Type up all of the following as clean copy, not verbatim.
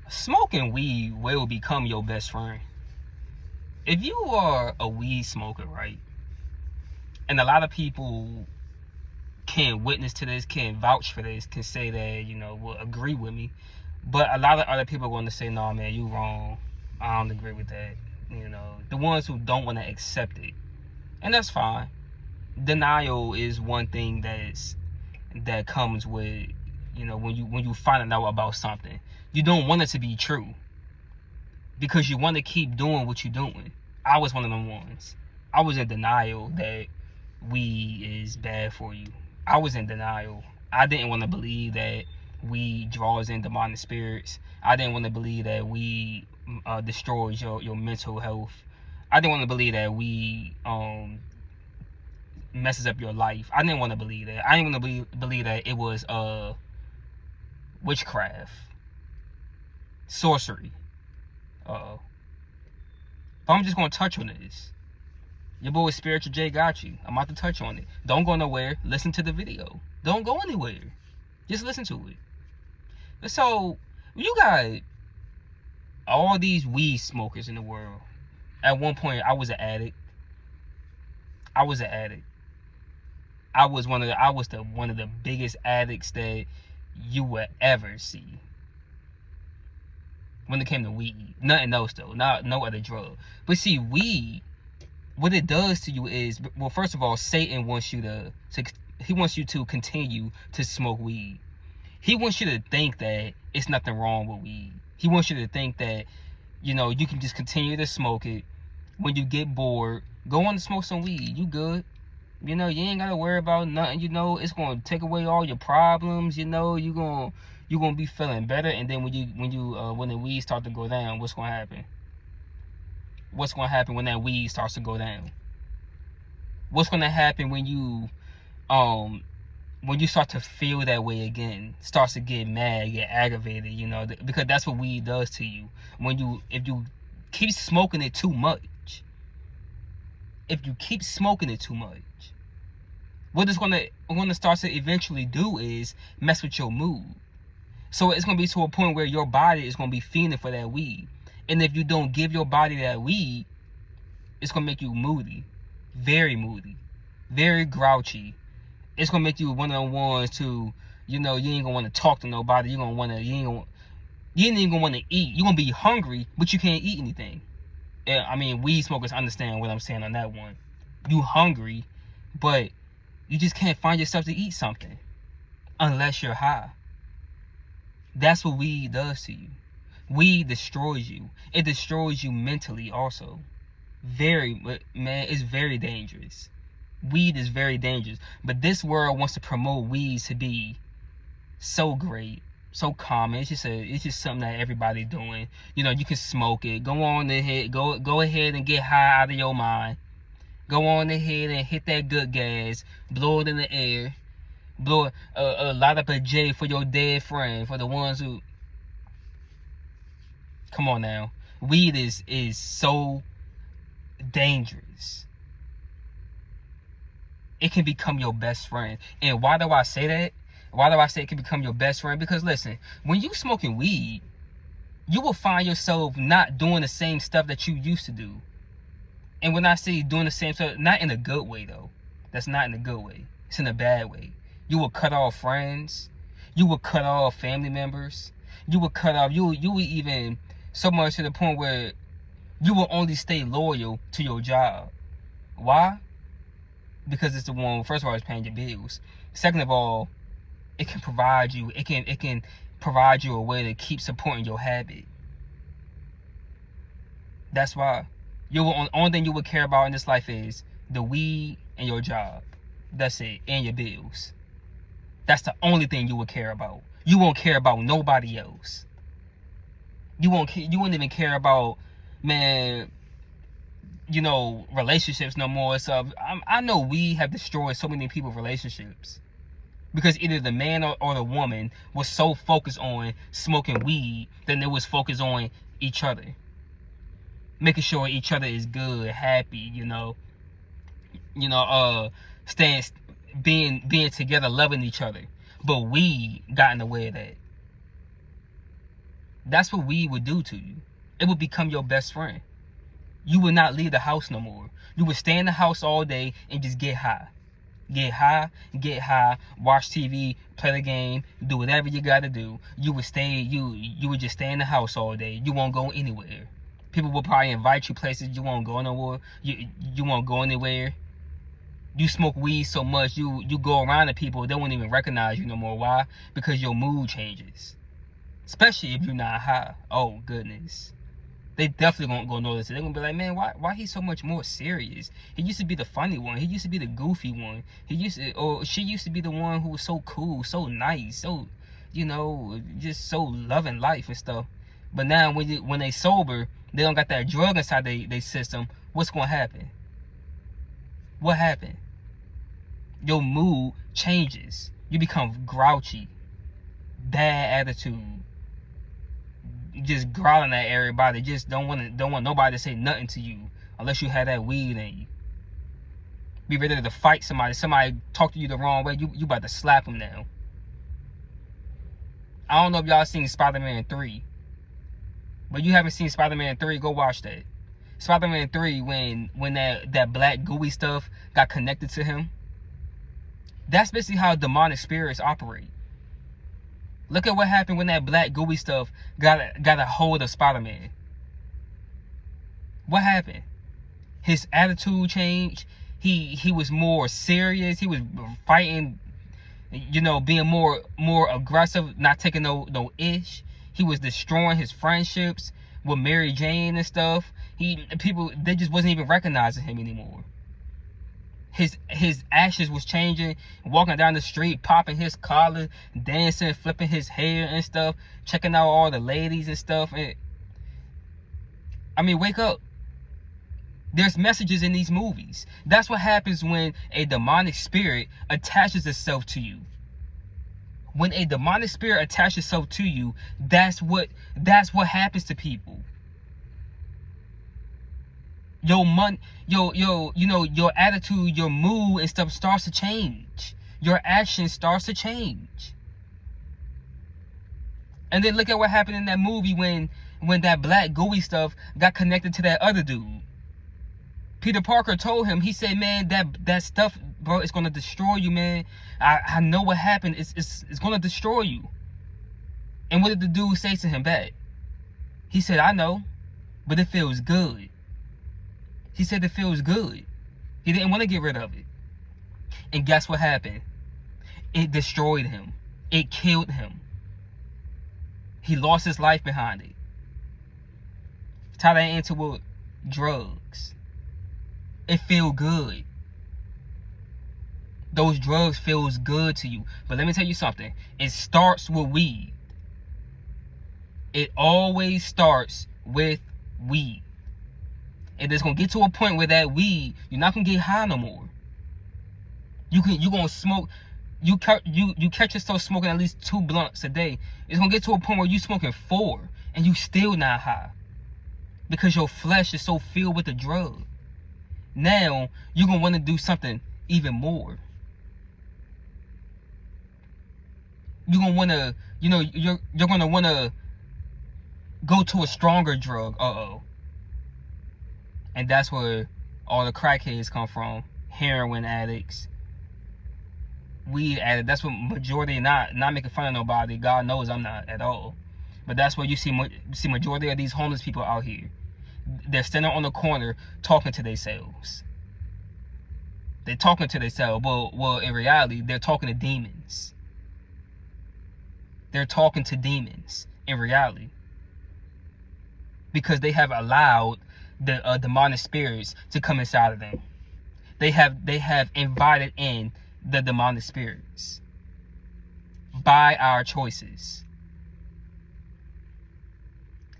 Smoking weed will become your best friend. If you are a weed smoker, right? And a lot of people can witness to this, can vouch for this, can say that, will agree with me. But a lot of other people are going to say, no, man, you wrong. I don't agree with that. The ones who don't want to accept it. And that's fine. Denial is one thing that comes with, when you find out about something. You don't want it to be true. Because you want to keep doing what you're doing. I was one of them ones. I was in denial that weed is bad for you. I was in denial. I didn't want to believe that weed draws in demonic spirits. I didn't want to believe that weed destroys your mental health. I didn't want to believe that weed messes up your life. I didn't want to believe that. I didn't want to believe that it was witchcraft, sorcery. But I'm just going to touch on this. Your boy Spiritual J got you. I'm about to touch on it. Don't go nowhere. Listen to the video. Don't go anywhere. Just listen to it. So, you got all these weed smokers in the world. At one point, I was an addict. I was one of the biggest addicts that you would ever see. When it came to weed. Nothing else though. No other drug. But see, weed, what it does to you is, well, first of all, Satan wants you he wants you to continue to smoke weed. He wants you to think that it's nothing wrong with weed. He wants you to think that, you can just continue to smoke it. When you get bored, go on and smoke some weed. You good. You ain't got to worry about nothing. It's going to take away all your problems. You're going to be feeling better. And then when the weed start to go down, what's going to happen? What's going to happen when that weed starts to go down? What's going to happen when you start to feel that way again? Starts to get mad, get aggravated, because that's what weed does to you. If you keep smoking it too much, what it's going to start to eventually do is mess with your mood. So it's going to be to a point where your body is going to be fiending for that weed. And if you don't give your body that weed, it's going to make you moody, very grouchy. It's going to make you one of the ones to, you ain't going to want to talk to nobody. You ain't even going to want to eat. You're going to be hungry, but you can't eat anything. Weed smokers understand what I'm saying on that one. You hungry, but you just can't find yourself to eat something unless you're high. That's what weed does to you. Weed destroys you. It destroys you mentally also. It's very dangerous. Weed is very dangerous. But this world wants to promote weed to be so great, so common. It's just something that everybody doing. You can smoke it. Go ahead and get high out of your mind. Go on ahead and hit that good gas. Blow it in the air. Blow light up a J for your dead friend. For the ones who, come on now. Weed is so dangerous. It can become your best friend. And why do I say that? Why do I say it can become your best friend? Because listen, when you smoking weed, you will find yourself not doing the same stuff that you used to do. And when I say doing the same stuff, not in a good way though. That's not in a good way. It's in a bad way. You will cut off friends. You will cut off family members. You will cut off, you will even, so much to the point where you will only stay loyal to your job. Why? Because it's the one, first of all, it's paying your bills. Second of all, it can provide you a way to keep supporting your habit. That's why. Only thing you would care about in this life is the weed and your job. That's it. And your bills. That's the only thing you would care about. You won't care about nobody else. You won't even care about, man, relationships no more. So I know we have destroyed so many people's relationships. Because either the man or the woman was so focused on smoking weed than they was focused on each other. Making sure each other is good, happy, being together, loving each other. But weed got in the way of that. That's what weed would do to you. It would become your best friend. You would not leave the house no more. You would stay in the house all day and just get high. Get high, watch TV, play the game, do whatever you gotta do. You would would just stay in the house all day. You won't go anywhere. People will probably invite you places you won't go nowhere. You won't go anywhere. You smoke weed so much, you go around to people, they won't even recognize you no more. Why? Because your mood changes. Especially if you're not high. Oh goodness. They definitely gonna notice it. They're gonna be like, man, why he's so much more serious? He used to be the funny one. He used to be the goofy one. She used to be the one who was so cool, so nice, so, just so loving life and stuff. But now when they sober, they don't got that drug inside they system. What's gonna happen? What happened? Your mood changes. You become grouchy, bad attitude. Just growling at everybody. Just don't want nobody to say nothing to you unless you have that weed in you. Be ready to fight somebody. Somebody talk to you the wrong way, you about to slap them now. I don't know if y'all seen Spider-Man 3, but you haven't seen Spider-Man 3, go watch that. Spider-Man 3, when that black gooey stuff got connected to him, that's basically how demonic spirits operate. Look at what happened when that black gooey stuff got a hold of Spider-Man. What happened? His attitude changed. He was more serious. He was fighting, being more aggressive, not taking no ish. He was destroying his friendships with Mary Jane and stuff. They just wasn't even recognizing him anymore. His actions was changing, walking down the street, popping his collar, dancing, flipping his hair and stuff, checking out all the ladies and stuff. Wake up. There's messages in these movies. That's what happens when a demonic spirit attaches itself to you. When a demonic spirit attaches itself to you, that's what happens to people. Your attitude, your mood and stuff starts to change. Your action starts to change. And then look at what happened in that movie when that black gooey stuff got connected to that other dude. Peter Parker told him, he said, man, that stuff, bro, it's gonna destroy you, man. I know what happened. It's gonna destroy you. And what did the dude say to him back? He said, I know, but it feels good. He said it feels good. He didn't want to get rid of it. And guess what happened? It destroyed him. It killed him. He lost his life behind it. Tie that into what? Drugs. It feel good. Those drugs feels good to you. But let me tell you something. It starts with weed. It always starts with weed. And it's gonna get to a point where that weed, you're not gonna get high no more. You gonna smoke. You catch yourself smoking at least 2 blunts a day. It's gonna get to a point where you smoking 4 and you still not high because your flesh is so filled with the drug. Now you're gonna want to do something even more. You're gonna want to, you're gonna want to go to a stronger drug. And that's where all the crackheads come from. Heroin addicts, weed addicts. That's what majority, not making fun of nobody. God knows I'm not at all. But that's where you see majority of these homeless people out here. They're standing on the corner talking to themselves. They're talking to themselves. Well, in reality, they're talking to demons. They're talking to demons in reality. Because they have allowed the demonic spirits to come inside of them. They have invited in the demonic spirits by our choices.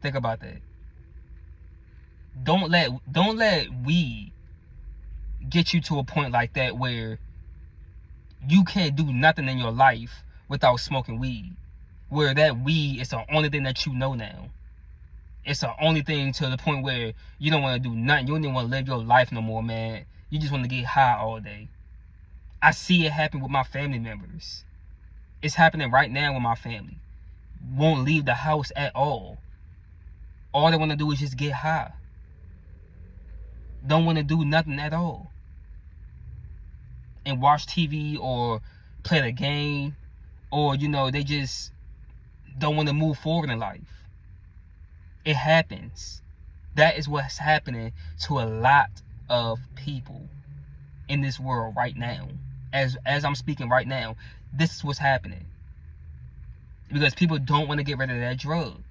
Think about that. Don't let weed get you to a point like that where you can't do nothing in your life without smoking weed. Where that weed is the only thing that you know now. It's the only thing to the point where you don't want to do nothing. You don't even want to live your life no more, man. You just want to get high all day. I see it happen with my family members. It's happening right now with my family. won't leave the house at all. All they want to do is just get high. Don't want to do nothing at all. And watch TV or play the game, or they just don't want to move forward in life. It happens. That is what's happening to a lot of people in this world right now. As I'm speaking right now, this is what's happening. Because people don't want to get rid of that drug.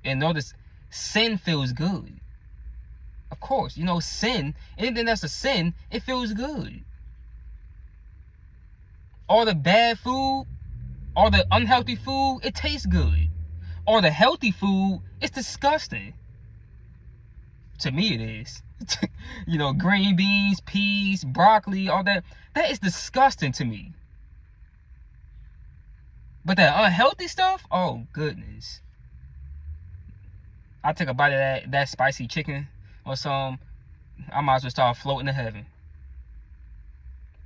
And notice, sin feels good. Of course, sin, anything that's a sin, it feels good. All the bad food, all the unhealthy food, it tastes good. All the healthy food, it's disgusting. To me, it is. Green beans, peas, broccoli, all that is disgusting to me. But that unhealthy stuff, oh goodness. I take a bite of that spicy chicken or something, I might as well start floating to heaven.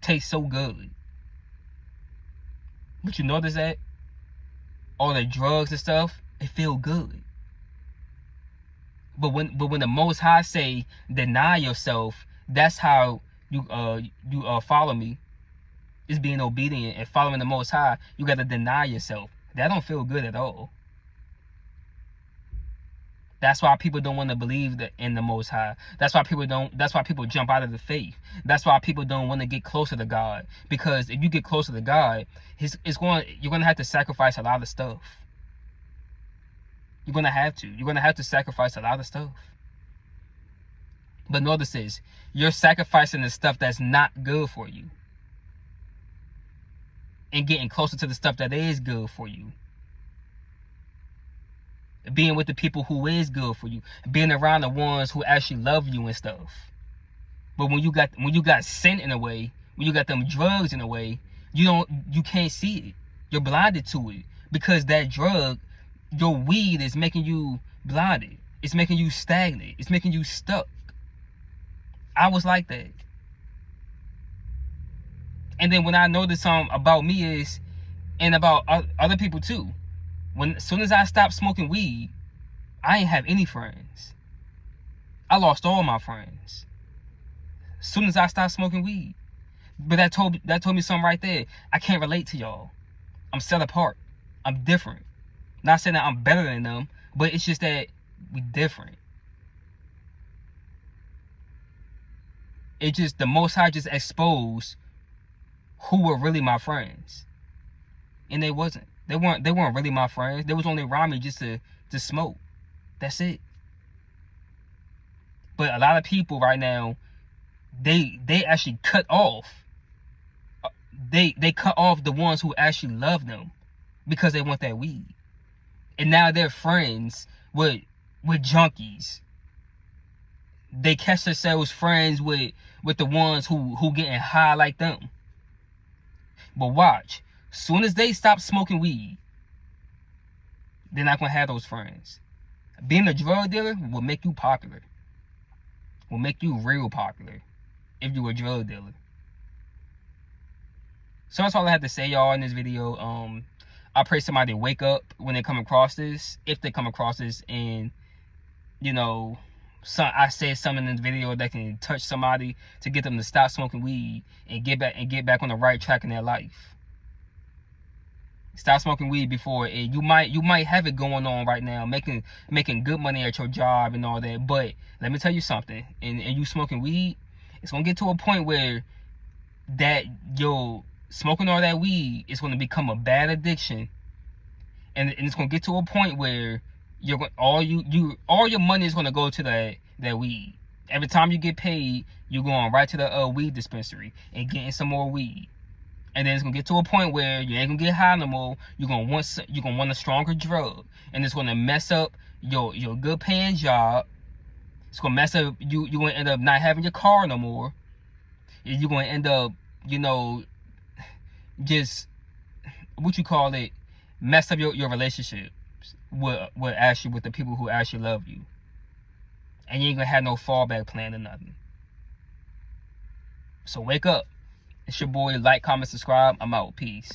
Tastes so good. But you notice that? All the drugs and stuff, it feel good. But when the Most High say, deny yourself, that's how you follow me. It's being obedient and following the Most High. You got to deny yourself. That don't feel good at all. That's why people don't want to believe in the Most High. That's why people jump out of the faith. That's why people don't want to get closer to God. Because if you get closer to God, you're going to have to sacrifice a lot of stuff. You're going to have to. You're going to have to sacrifice a lot of stuff. But notice this. You're sacrificing the stuff that's not good for you. And getting closer to the stuff that is good for you. Being with the people who is good for you. Being around the ones who actually love you and stuff. But when you got sin in a way, when you got them drugs in a way, you can't see it. You're blinded to it. Because that drug, your weed, is making you blinded. It's making you stagnant. It's making you stuck. I was like that. And then when I noticed something about me is, and about other people too, as soon as I stopped smoking weed, I ain't have any friends. I lost all my friends. As soon as I stopped smoking weed. But that told me something right there. I can't relate to y'all. I'm set apart. I'm different. Not saying that I'm better than them, but it's just that we different. It just, the Most High just exposed who were really my friends. And they wasn't. They weren't really my friends. They was only around me just to smoke. That's it. But a lot of people right now, they actually cut off. They cut off the ones who actually love them because they want that weed. And now they're friends with junkies. They catch themselves friends with the ones who getting high like them. But watch, soon as they stop smoking weed, they're not gonna have those friends. Being a drug dealer will make you popular. Will make you real popular if you're a drug dealer. So that's all I have to say, y'all, in this video. I pray somebody wake up when they come across this, if they come across this, and I said something in the video that can touch somebody to get them to stop smoking weed and get back on the right track in their life. Stop smoking weed before you might have it going on right now, making good money at your job and all that. But let me tell you something, and you smoking weed, it's gonna get to a point where that smoking all that weed is gonna become a bad addiction, and it's gonna get to a point where all your money is gonna go to that weed. Every time you get paid, you're going right to the weed dispensary and getting some more weed. And then it's gonna get to a point where you ain't gonna get high no more. You're gonna want a stronger drug, and it's gonna mess up your good paying job. It's gonna mess up you. You're gonna end up not having your car no more. You're gonna end up, just mess up your relationship with the people who actually love you, and you ain't gonna have no fallback plan or nothing. So wake up. It's your boy. Like, comment, subscribe. I'm out. Peace.